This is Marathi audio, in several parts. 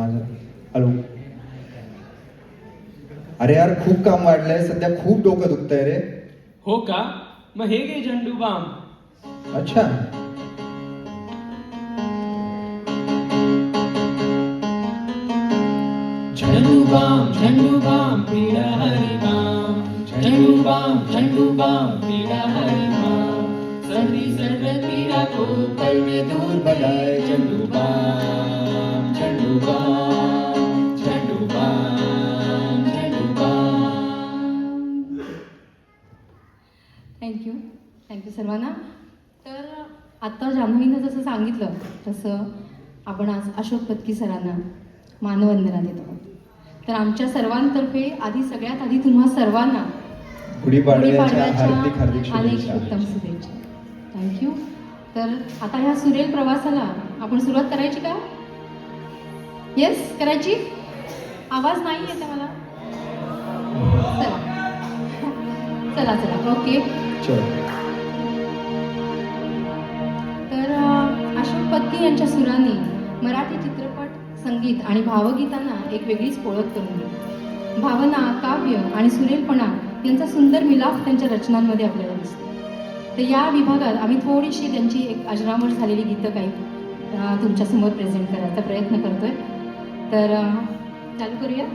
माझं हॅलो. अरे यार खूप काम वाढलंय सध्या, खूप डोकं दुखतंय रे. हो का? मग हे घे झंडू बाम. अच्छा. झंडू बाम पीड़ा हरी बाम. झंडू बाम पीड़ा हरी बाम. सर्दी सर्द पीड़ा को पल में दूर भगाए. झंडू बाम, झंडू बाम, झंडू बाम, झंडू बाम. थँक्यू सर्वांना. तर आत्ता जान्हवीनं जसं सांगितलं तसं आपण आज अशोक पत्की सरांना मानवंदना देतो. तर आमच्या सर्वांतर्फे सगळ्यात आधी तुम्हा सर्वांना गुढीपाडव्याच्या हार्दिक हार्दिक अनेक शुभेच्छा. उत्तम शुभेच्छा. थँक्यू. तर आता ह्या सुरेल प्रवासाला आपण सुरुवात करायची का? येस करायची. आवाज नाही येते मला. चला चला चला ओके. तर अशोक पत्की यांच्या सुरांनी मराठी चित्रपट, संगीत आणि भावगीतांना एक वेगळीच ओळख करून दिली. भावना, काव्य आणि सुरेलपणा यांचा सुंदर मिलाफ त्यांच्या रचनांमध्ये आपल्याला दिसतो. तर या विभागात आम्ही थोडीशी त्यांची एक अजरामर झालेली गीतं काही तुमच्यासमोर प्रेझेंट करायचा प्रयत्न करतोय. तर चालू करूया.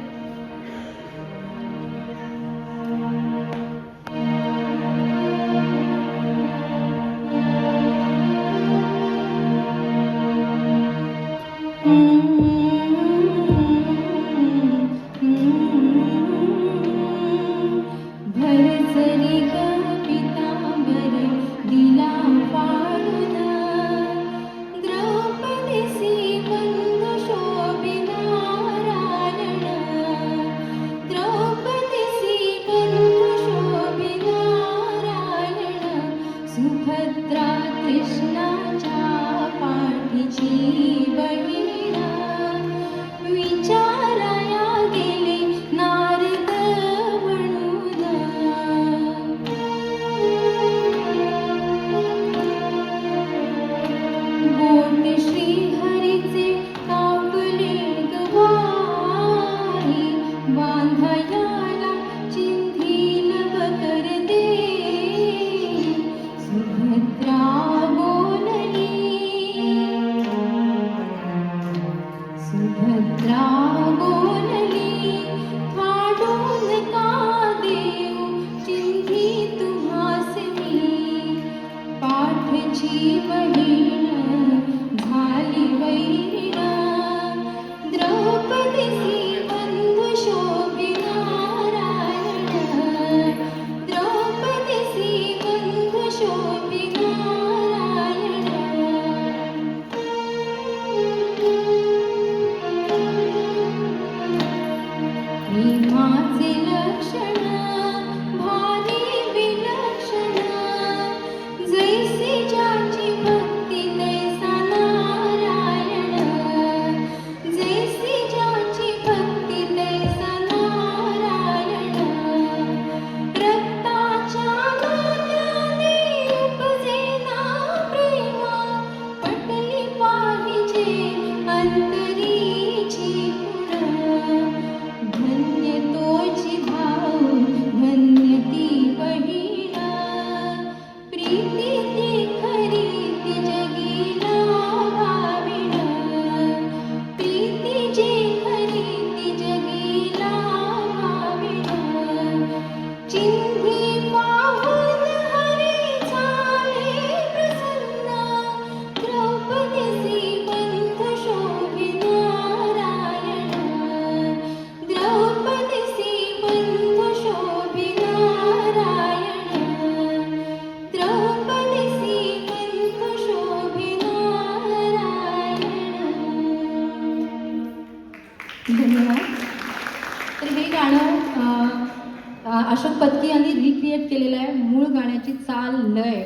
अशोक पत्की यांनी रिक्रिएट केलेलं आहे. मूळ गाण्याची चाल, लय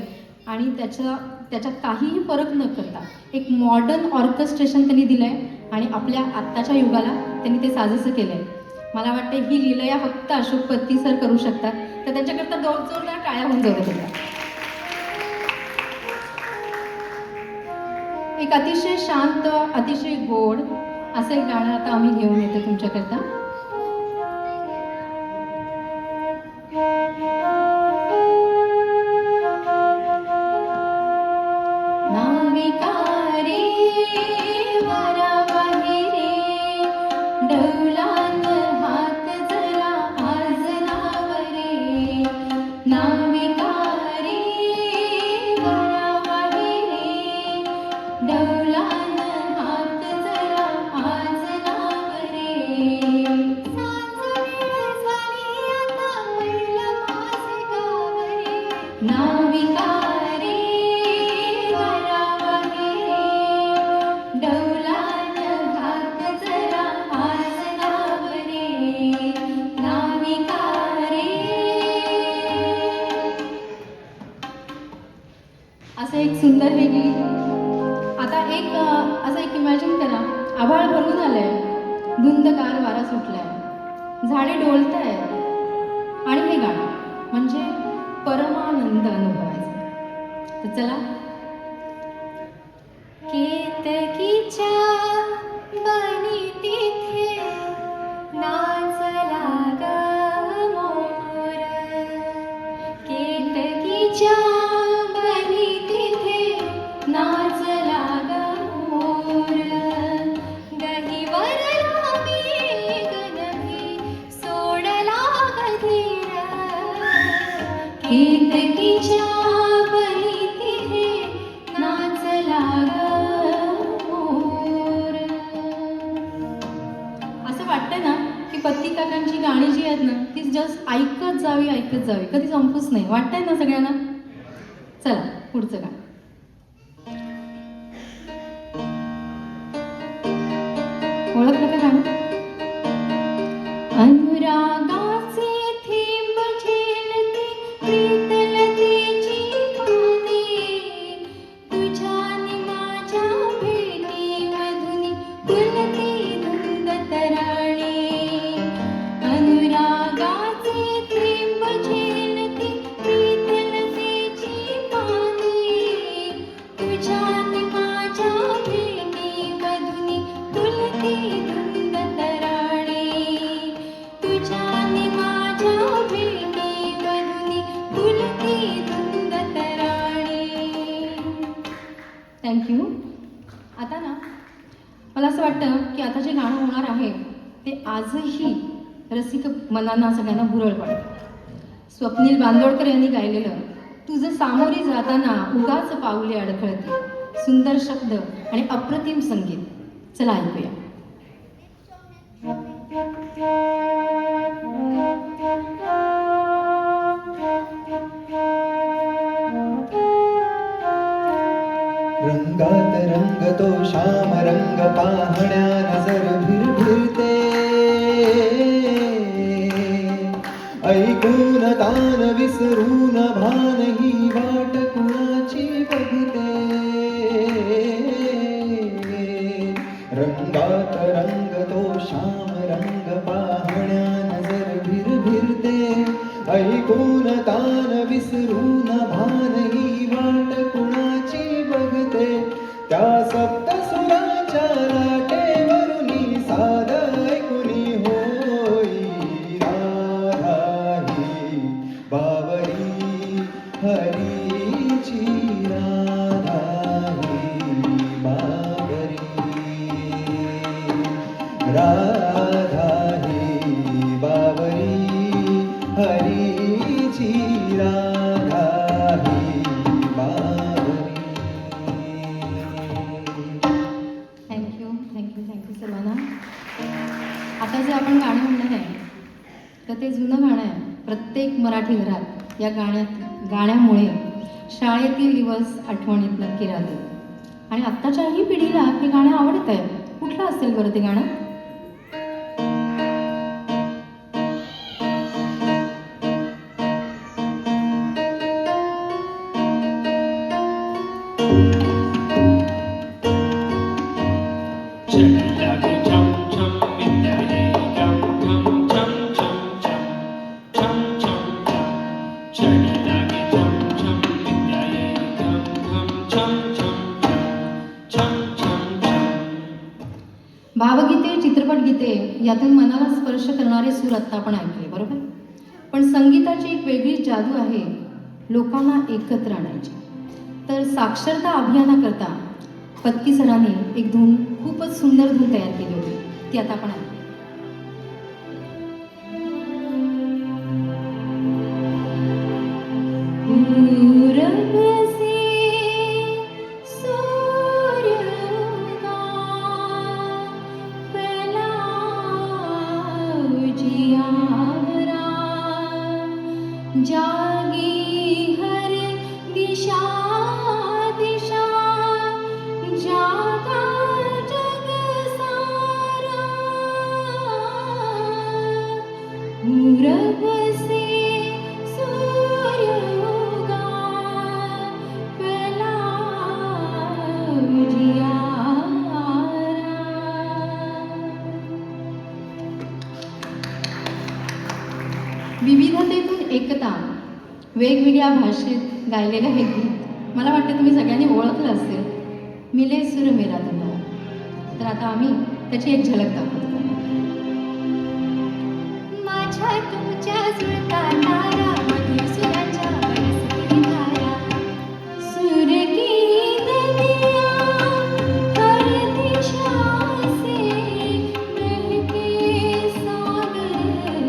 आणि त्याच्यात काहीही फरक न करता एक मॉडर्न ऑर्केस्ट्रेशन त्यांनी दिलं आहे आणि आपल्या आत्ताच्या युगाला त्यांनी ते साजेसं केलं आहे. मला वाटतं ही लीलया फक्त अशोक पत्की सर करू शकतात. तर त्यांच्याकरता जोरदार टाळ्या होऊन जाऊ होत्या. एक अतिशय शांत, अतिशय गोड असं एक गाणं आता आम्ही घेऊन येतो तुमच्याकरता. नाविका रे वारावाही रे, डौलान हात जरा आज नावरे. नाविका रे वारावाही रे, डौलान हात जरा आज नावरे. सांज वेळ झाली आता पहिलं माझे गाव रे. नाविका रे वारावाही रे, डौलान हात जरा आज नावरे. नाविका रे. असं एक सुंदर हे गीत. आता असं एक इमॅजिन करा, आभाळ भरून आलंय, धुंदगार वारा सुटलाय, झाडे डोलतायत आणि हे गाणं म्हणजे परमानंद अनुभवायचा. तर चला. केतकीच्या बनी तिथे नाचला ग मोर. केतकीच्या बनी तिथे नाचला ग मोर. गहिवर मेघ नभी सोडला गधीर. केतकीच्या बनी तिथे नाचला ग मोर. असं वाटतं ना की पत्ती काकांची गाणी जी आहेत ना ती जस्ट ऐकत जावी ऐकत जावी, कधी संपूच नाही. वाटतंय ना सगळ्यांना? चला पुढचं गाणं. ओळखलं का गाणं? अनुरागाचे थेंब झेलते प्रीतलतेची पाने, तुझ्या आणि माझ्या भेटी मधुनी फुलते धुंद तराणे. अनुरागाचे थेंब झेलते प्रीतलतेची पाने, तुझ्या आणि माझ्या भेटी मधुनी फुलते धुंद तराणे. तुझ्या आणि माझ्या भेटी मधुनी फुलते धुंद तराणे. थँक्यू. आता ना मला असं वाटतं की आता जे गाणं होणार आहे ते आजही रसिक मनांना सगळ्यांना भुरळ पाडतं. स्वप्नील बांदोडकर यांनी गायलेलं तुझं सामोरी जाताना उगाच पाऊले अडखळते, सुंदर शब्द आणि अप्रतिम संगीत. चला ऐकूया. रंगात रंगतो श्याम रंग पाहण्या नजर भिरभिरते, ऐकून तान विसरून भान ही वाट कुणाची बघते. रंगात रंगतो श्याम रंग पाहण्या नजर भिरभिरते, ऐकून तान विसरून भान ही वाट कुणाची बघते. त्या सप्तसुराच्या लाटेवरुनी साद ऐकुनी होई राधा ही बावरी हरीची. राधा ही बावरी, राधा ही बावरी हरीची. राधा ही बावरी. थँक्यू थँक्यू थँक्यू सर्वांना. आता जे आपण गाणं म्हणणार आहे तर ते जुनं गाणं आहे. प्रत्येक मराठी घरात या गाण्यामुळे शाळेतील दिवस आठवणीत नक्की राहते आणि आत्ताच्याही पिढीला हे गाणं आवडत आहे. कुठलं असेल बरं ते गाणं? भावगीते, चित्रपट गीते यातून मनाला स्पर्श करणारे सूर आत्ता आपण ऐकले, बरोबर? पण संगीताची एक वेगळीच जादू आहे लोकांना एकत्र आणायची. तर साक्षरता अभियानाकरता पत्की सरांनी एक धून, खूपच सुंदर धून तयार केली होती, ती आता आपण ऐकू. जागी हर दिशा दिशा जागा जग सारा पूरब से सूर्य उगा फैला उजियारा. विविधतेतून एकता, वेगवेगळ्या भाषेत गायलेलं हे गीत मला वाटतं तुम्ही सगळ्यांनी ओळखलं असेल, मिले सुर मेरा तुम्हाला. तर आता आम्ही त्याची एक झलक दाखवतो. माझ्या तुमच्या जुळता तारा मधुर सुरांच्या बरसती धारा सूर की नदिया हर दिशा से बहके सागर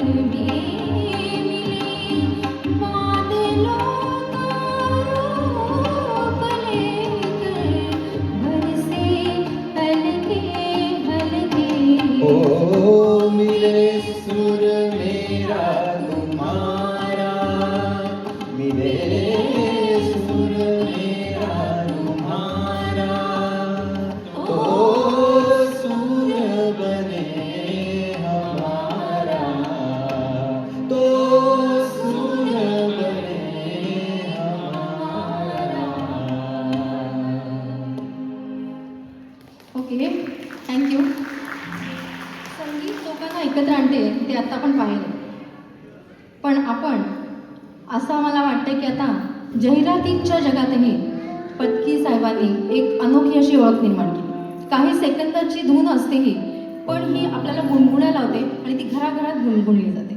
में मिले बादलों का रूप लेकर बरसे हल्के हल्के. ओ मिले सुर मेरा तुम्हारा, मिले सुर मेरा तुम्हारा, तो सुर बने हमारा, तो सुर बने हमारा. Okay, thank you. संगीत लोकांना एकत्र आणते ते आता आपण पाहिलं, पण आपण असं मला वाटतं की आता जाहिरातींच्या जगातही पत्की साहेबांनी एक अनोखी अशी ओळख निर्माण केली. काही सेकंदाची धून असते ही, पण ही आपल्याला गुणगुणायला लावते आणि ती घराघरात गुणगुणली जाते.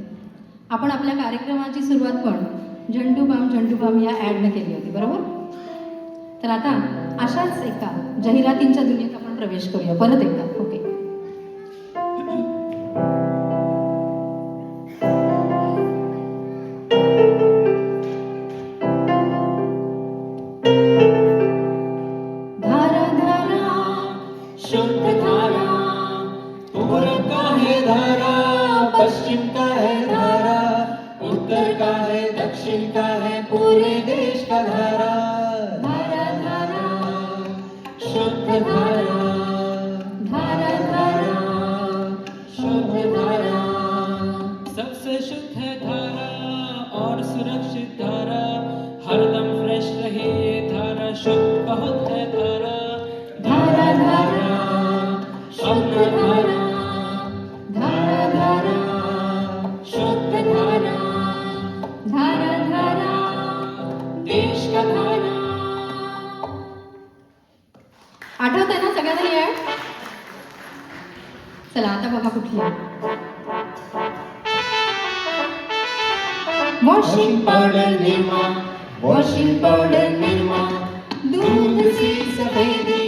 आपण आपल्या कार्यक्रमाची सुरुवात पण झंडू बाम या ॲडनं केली होती, बरोबर? तर आता अशाच एका जाहिरातींच्या दुनियेत आपण प्रवेश करूया परत एकदा. ओके. धारा धारा शुद्ध धारा, पूरब का है धारा, पश्चिम का है धारा, उत्तर का है दक्षिण का है, पूरे देश का धारा. धारा धारा शुद्ध धारा, धारा धारा शुद्ध धारा, सबसे शुद्ध है धारा और सुरक्षित धारा, हरदम फ्रेश रहे ये धारा, शुद्ध बहुत है धारा. धारा धारा शुद्ध धारा, धारा धारा शुद्ध धारा, धारा धारा देश का धारा. आठवत आहे ना सगळ्यांना ही ॲड? चला आता बघा कुठली आहे. Washing powder Nirma, washing powder Nirma दूध सी सफेदी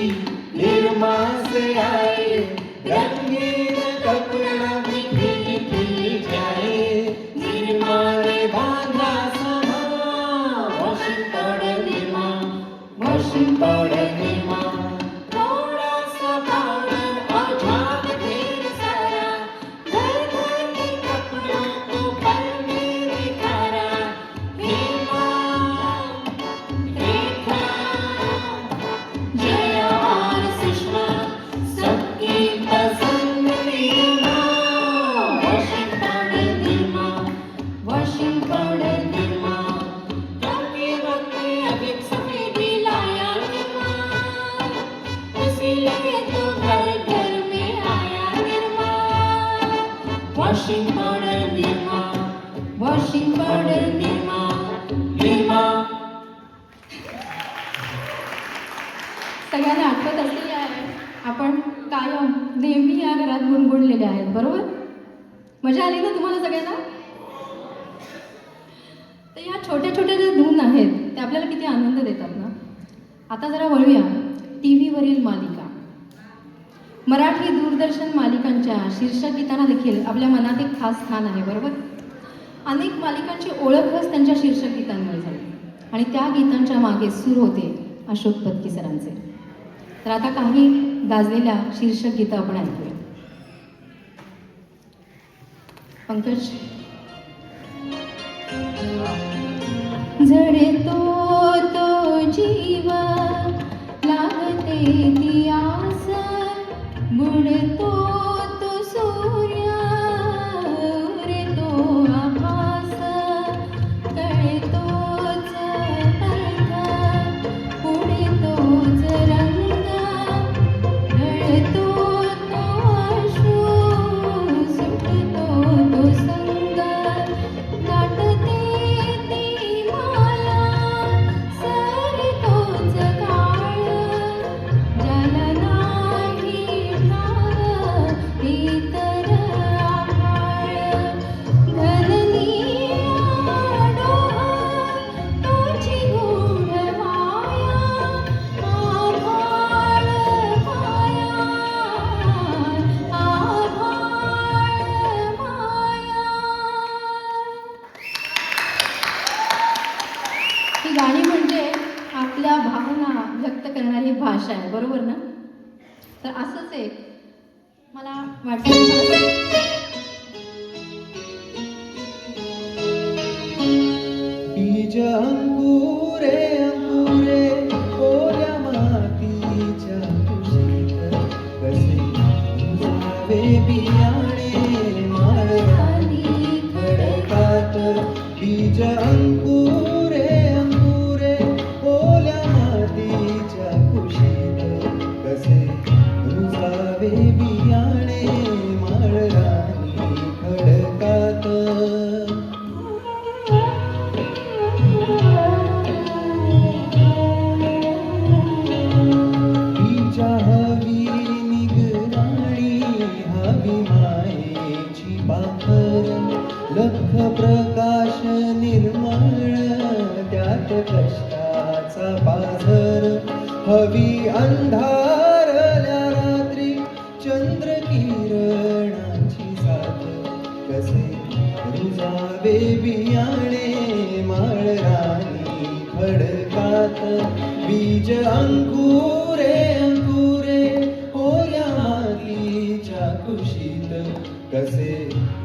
निरमा से आए, रंगीन कपड़ा भी खिल खिल जाए, निरमा ने बांधा समा. Washing powder Nirma, washing powder Nirma, थोड़ा सा पाउडर और झाग ढेर सारा, घर घर के कपड़ों को पल में निखारा. निरमा, रेखा, जया और सुषमा, सबकी पसंद Nirma. Washing powder Nirma, washing powder Nirma, कम कीमत में अधिक सफेदी लाया निरमा, इसीलिए तो घर घर में आया Nirma. Washing powder Nirma, washing powder Nirma, Nirma. सगळ्यांना आठवत असलेली आहे. आपण कायम नेहमी या घरात गुणगुणलेले आहेत, बरोबर? मजा आली ना तुम्हाला सगळ्यांना? तर या छोट्या छोट्या ज्या धून आहेत त्या आपल्याला किती आनंद देतात ना. आता जरा वळूया TV वरील मालिका. मराठी दूरदर्शन मालिकांच्या शीर्षक गीतांना देखील आपल्या मनात एक खास स्थान आहे, बरोबर? अनेक मालिकांची ओळखच त्यांच्या शीर्षक गीतांमुळे झाली आणि त्या गीतांच्या मागे सूर होते अशोक पत्की सरांचे. तर आता काही गाजलेल्या शीर्षक गीतं आपण ऐकूया. पंकज. जडतो तो जीव लागते ती आस बुडतो तो सूर्य उरतो आभास कळतोच अर्थ पुढे तोच रंग ढळतो तो अश्रू सुटतो तो संग दाटते ती माया सरतोच काळ ज्याला नाही ठाव इतर आभाळ घननी डोह तोची गूढ माया आभाळ माया आभाळ माया. ही गाणी म्हणजे आपल्या भावना व्यक्त करणारी भाषा आहे, बरोबर ना? तर असंच एक मला वाटतं बीज अंकुरे अंकुरे ओल्या मातीच्या कुशीत कसे रुजावे बियाणे माळरानी खडकात. बीज अंकुरे अंकुरे ओल्या मातीच्या कुशीत कसे रुजावे बियाणे माळरानी खडकात. बीजा हवी निगराणी हवी मायेची पाखर लख प्रकाश निर्मळ त्यात कष्टाचा पाझर. हवी अंधारल्या रात्री चंद्र किरणाची साथ कसे रुजावे बियाणे माळरानी खडकात. बीज अंकुरे अंकुरे ओल्या मातीच्या कुशीत कसे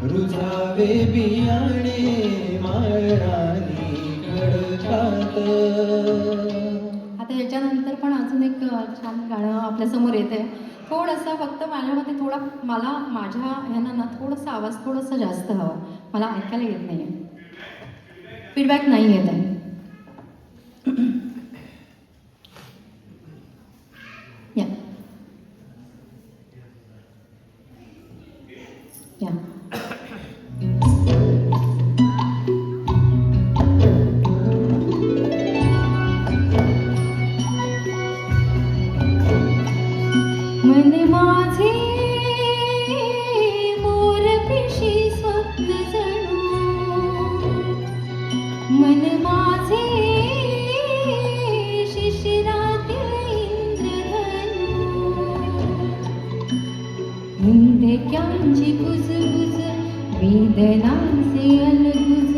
रुजावे बियाणे माळरानी खडकात. आता याच्यानंतर पण अजून एक छान गाणं आपल्यासमोर येत आहे. थोडंसं फक्त माझ्या मते थोडा मला माझ्या ह्यांना ना थोडासा आवाज थोडासा जास्त हवा, मला ऐकायला येत नाही आहे, फीडबॅक नाही येत आहे. या या मन माझे मोरपिशी स्वप्न जणू मन माझे शिशिरातील इंद्रधनू हिंदक्यांची कुजबुज वेदनांचे अलगुज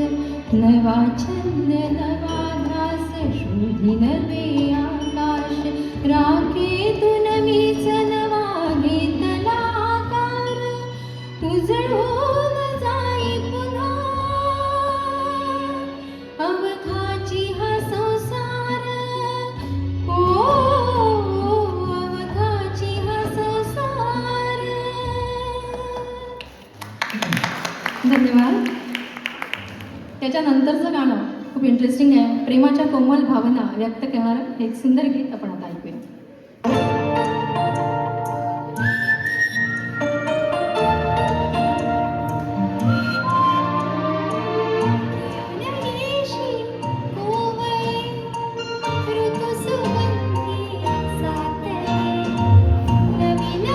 नवा छंद नवा ध्यास शोधी नवे आकाश राखेतून मीच नवा घेतला आकार उजळून जाई पुन्हा अवघाची हा संसार ओ अवघाची हा संसार. धन्यवाद. त्याच्यानंतरचं गाणं खूप इंटरेस्टिंग आहे. प्रेमाच्या कोमल भावना व्यक्त करणारं एक सुंदर गीत आपण आता ऐकूया. ऋतुसुगंधी सातळे नवीन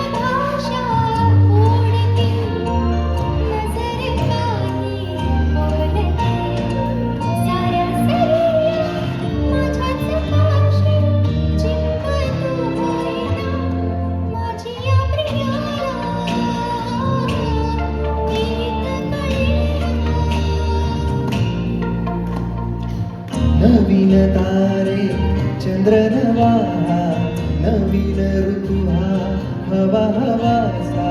थकवा हा नवीन ऋतू हा हवा हवासा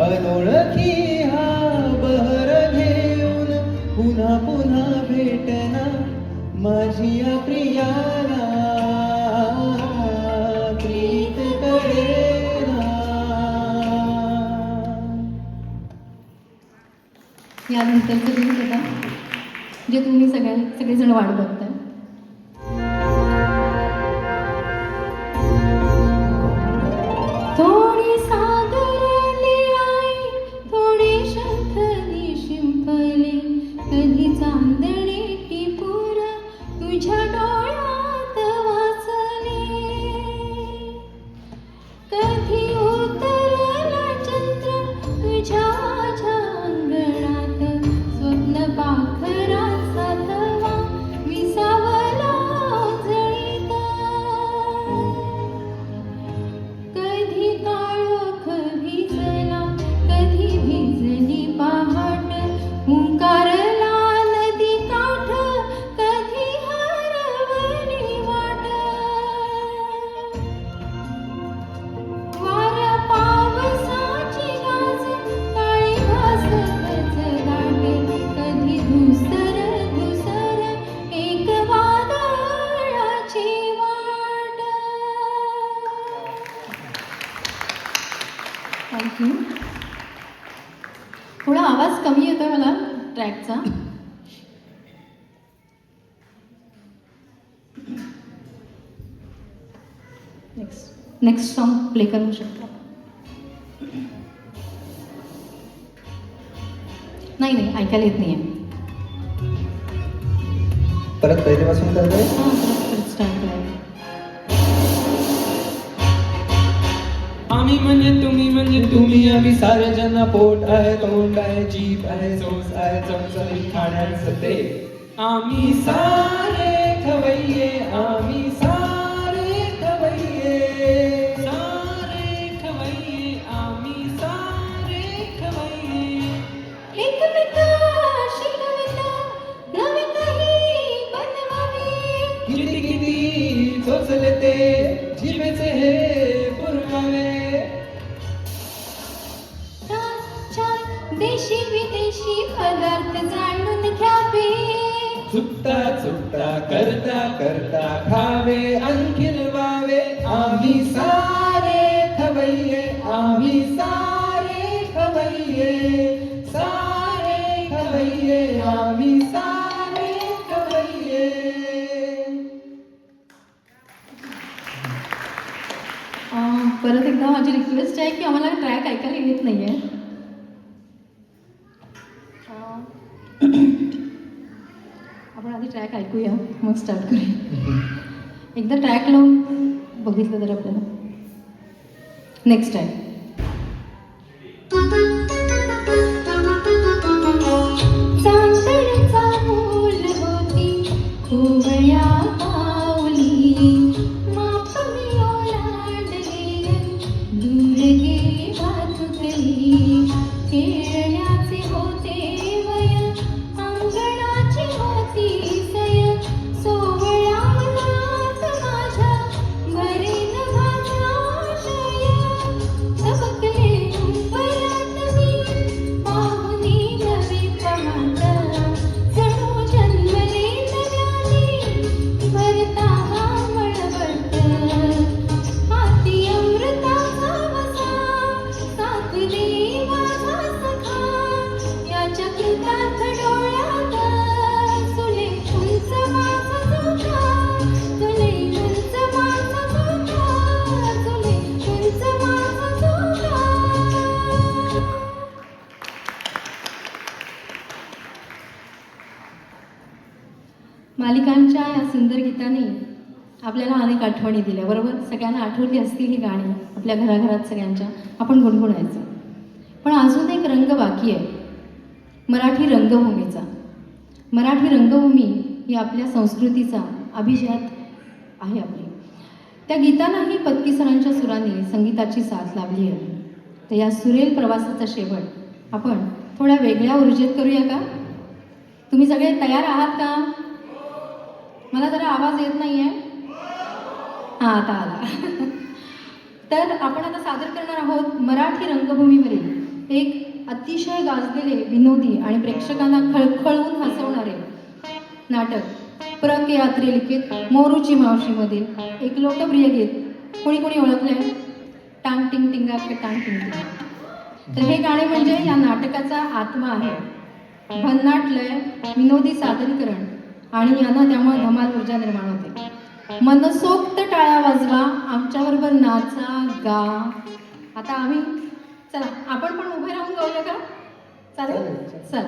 अनोळखी हा बहर घेऊन पुन्हा पुन्हा भेटना माझी या प्रियाला प्रीत कळेना. यानंतरचं गीत होता जे तुम्ही सगळेजण वाट बघताय. थोडी सागर निळाई थोडी शंखली शिंपले कधी चांदणे टिपूर तुझ्या डोळ्यात वाचले कधी उतरला चंद्र तुझ्या अंगणात स्वप्न पाखराचा थवा विसावला जळीत कधी काळोख भिजला कधी भिजली पहाट हुंकारला नदी काठ कधी हरवली वाट वाऱ्या पावसाची गाज काळी भासकच दाटे कधी धुसर धुसर एक वादळाची वाट. थँक्यू. थोडा आवाज कमी येतोय मला ट्रॅकचा. नेक्स्ट सॉन्ग प्ले करू शकता. नाही ऐकायला येत नाही आहे. परत पहिल्यापासून करतोय. परत स्टार्ट करायचं. आम्ही म्हणजे तुम्ही तुम्ही आम्ही सारे जण पोट आहे तोंड आहे जीभ आहे चोच आहे चमचमी खाण्याचं ते आम्ही सारे खवय्ये आम्ही सारे खवय्ये सारे खवय्ये आम्ही सारे खवय्ये एकमेकाशी कविता नवी काही बनवावी किती किती चोचले ते जिभेचे हे पुरवावे छान छान देशी विदेशी पदार्थ जाणून घ्यावे चुकता चुकता करता करता खावे आणखीन वावे आम्ही सारे खवय्ये आम्ही सारे खवय्ये सारे खवय्ये आम्ही सारे खवय्ये. परत एकदा माझी रिक्वेस्ट आहे की आम्हाला ट्रॅक ऐकायला येत नाही आहे. आपण आधी ट्रॅक ऐकूया मग स्टार्ट करूया. एकदा ट्रॅक लावून बघितलं तर आपल्याला नेक्स्ट आहे. चांदण्याचा फूल होती कोवळ्या पावली माप मी ओलांडले दूर गेली वाचुकली खेळण्याचे होते वय अंगणाची होती सय सोवळ्या मनात माझ्या भरेन माझा आशय तबकले उंबरात मी पाहुणी नवे पहाट जणू जन्मले नव्याने भरता हा मळवट हाती अमृताचा वसा साथ दे माझा सखा याच्या कृतार्थ डोळ्यात सुले उंच माझा झोका तुले उंच माझा झोका तुले उंच माझा झोका. मालिकांच्या या सुंदर गीताने आपल्याला अनेक आठवणी दिल्या. बरोबर सगळ्यांना आठवली असतील ही गाणी आपल्या घराघरात सगळ्यांच्या आपण गुणगुणायचं. पण अजून एक रंग बाकी आहे मराठी रंगभूमीचा. मराठी रंगभूमी ही आपल्या संस्कृतीचा अभिजात आहे आपली. त्या गीतांनाही पत्की सरांच्या सुराने संगीताची साथ लाभली आहे. तर या सुरेल प्रवासाचा शेवट आपण थोड्या वेगळ्या ऊर्जेत करूया का? तुम्ही सगळे तयार आहात का? मला जरा आवाज येत नाही आहे. हा आता आला. तर आपण आता सादर करणार आहोत मराठी रंगभूमीवरील एक अतिशय गाजलेले, विनोदी आणि प्रेक्षकांना खळखळवून हसवणारे नाटक प्र के अत्रे लिखित मोरूची मावशीमधील एक लोकप्रिय गीत. कोणी कोणी ओळखलंय? टांग टिंग टिंगा के टांग टिंग टिंग. तर हे गाणे म्हणजे या नाटकाचा आत्मा आहे. भन्नाट लय, विनोदी सादरीकरण आणि यानं त्यामुळे धमाल ऊर्जा निर्माण होते. मनसोक्त टाळ्या वाजवा, आमच्याबरोबर नाचा, गा. आता आम्ही चला आपण पण उभे राहून गाऊया का? चालेल? चल.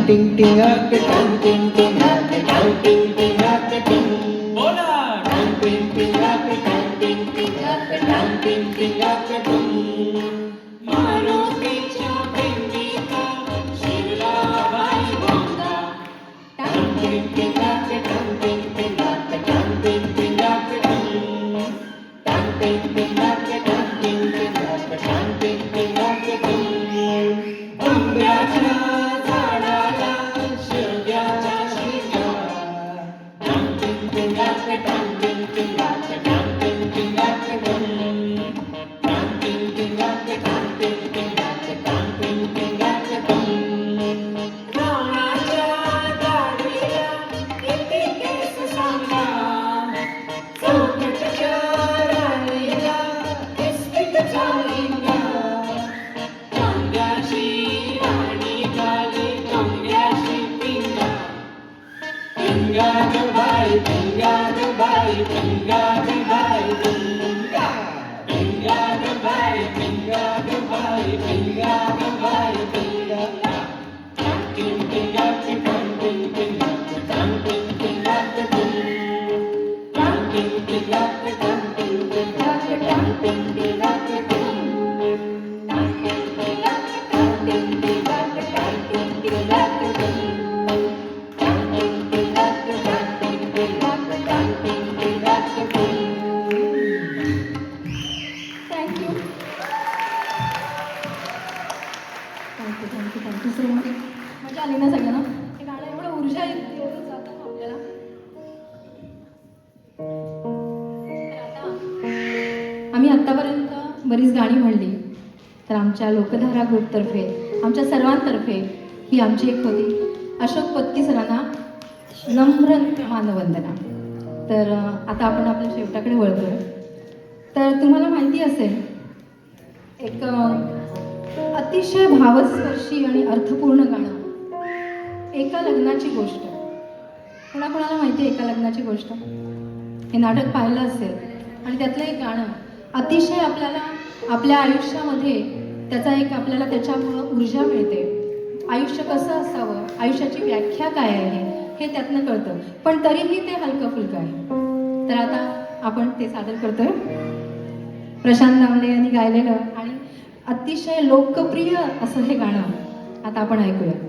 टिंग टिंग आके टंग टिंग टिंग आके टंग टिंग टिंग आके टंग. बोला. टंग टिंग टिंग आके टंग टिंग टिंग आके टंग टिंग टिंग आके टंग. मारुतीच्या पिंडीचा शिरला बाई भोंगा. टंग टिंग टिंग आके टंग टिंग टिंग आके टंग टिंग टिंग आके टंग. टंग टिंग टिंग आके टंग टिंग टिंग आके टंग टिंग टिंग आके टंग. आंब्याच्या झाडाला शेवग्याच्या शेंगा. टंग टिंग टिंग आके टंग टिंग टिंग आके टंग टिंग टिंग आके टंग. टंग टिंग टिंग आके टंग टिंग टिंग आके टंग टिंग टिंग आके टंग. रावणाच्या दाढीला किती केस सांगा. चौकटच्या राणीला इस्पितचा लिंगा. टोंग्याशी राणी गाली टोंग्याशी पिंगा. पिंगा ग बाई पिंगा ग बाई पिंगा ग बाई पिंगा. पिंगा ग बाई पिंगा ग बाई पिंगा ग बाई पिंगा. टंग टिंग टिंग आके टंग टिंग टिंग आके टंग टिंग टिंग आके टंग. टंग टिंग टिंग आके टंग टिंग टिंग आके टंग टिंग टिंग आके टंग. टंग टिंग टिंग आके टंग टिंग टिंग आके टंग टिंग टिंग आके टंग. टंग टिंग टिंग आके टंग टिंग टिंग आके टंग टिंग टिंग आके टंग. Thank you thank you thank you thank you so much. मजा आली ना सगळ्यांना? हे गाणं एवढं ऊर्जा एवढं जातं ना आपल्याला. तर आता आम्ही आत्तापर्यंत बरीच गाणी म्हणली. तर आमच्या लोकधारा ग्रुपतर्फे आमच्या सर्वांतर्फे ही आमची एक होती अशोक पत्की सरांना नम्र मानवंदना. तर आता आपण आपल्या शेवटाकडे वळतोय. तर तुम्हाला माहिती असेल एक अतिशय भावस्पर्शी आणि अर्थपूर्ण गाणं, एका लग्नाची गोष्ट. कोणाकोणाला माहिती आहे एका लग्नाची गोष्ट? हे नाटक पाहिलं असेल आणि त्यातलं एक गाणं अतिशय आपल्याला आपल्या आयुष्यामध्ये त्याचा एक आपल्याला त्याच्यामुळं ऊर्जा मिळते. आयुष्य कसं असावं, आयुष्याची व्याख्या काय आहे हे त्यातनं कळतं, पण तरीही ते हलकं फुलकं आहे. तर आता आपण ते सादर करतोय प्रशांत दामले यांनी गायलेलं आणि अतिशय लोकप्रिय असं हे गाणं आता आपण ऐकूया.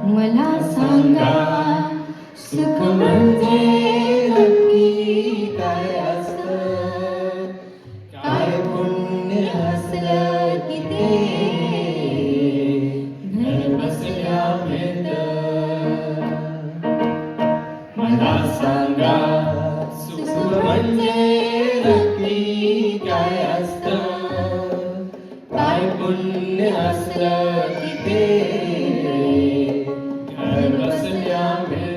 मला सांगा सुख म्हणजे नक्की काय असतं, काय पुण्य असलं की ते घर बसल्या मिळतं. मला सांगा सुख म्हणजे नक्की काय असतं, काय पुण्य असलं की ते घर बसल्या मिळतं.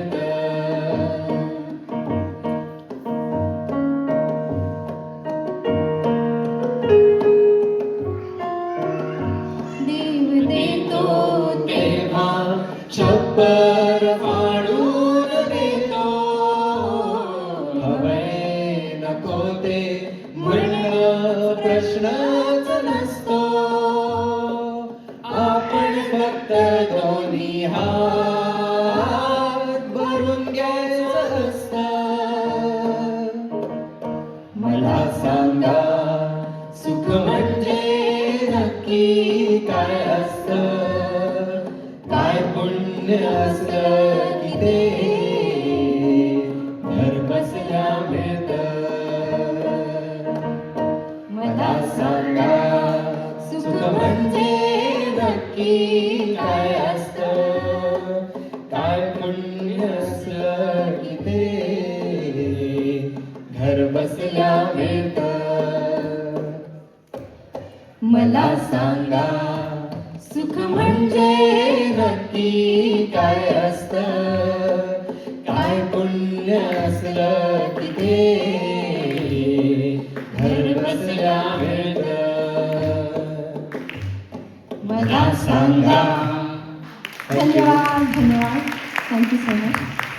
असलं की ते घर बसल्या मिळतं. मला सांगा सुख म्हणजे नक्की काय असतं, काय पुण्य असलं की ते घर बसल्या मिळतं. मला सांगा सुख म्हणजे नक्की काय असतं, काय पुण्य असलं की ते घर बसल्या मिळतं. मला सांगा. धन्यवाद. Thank you so much.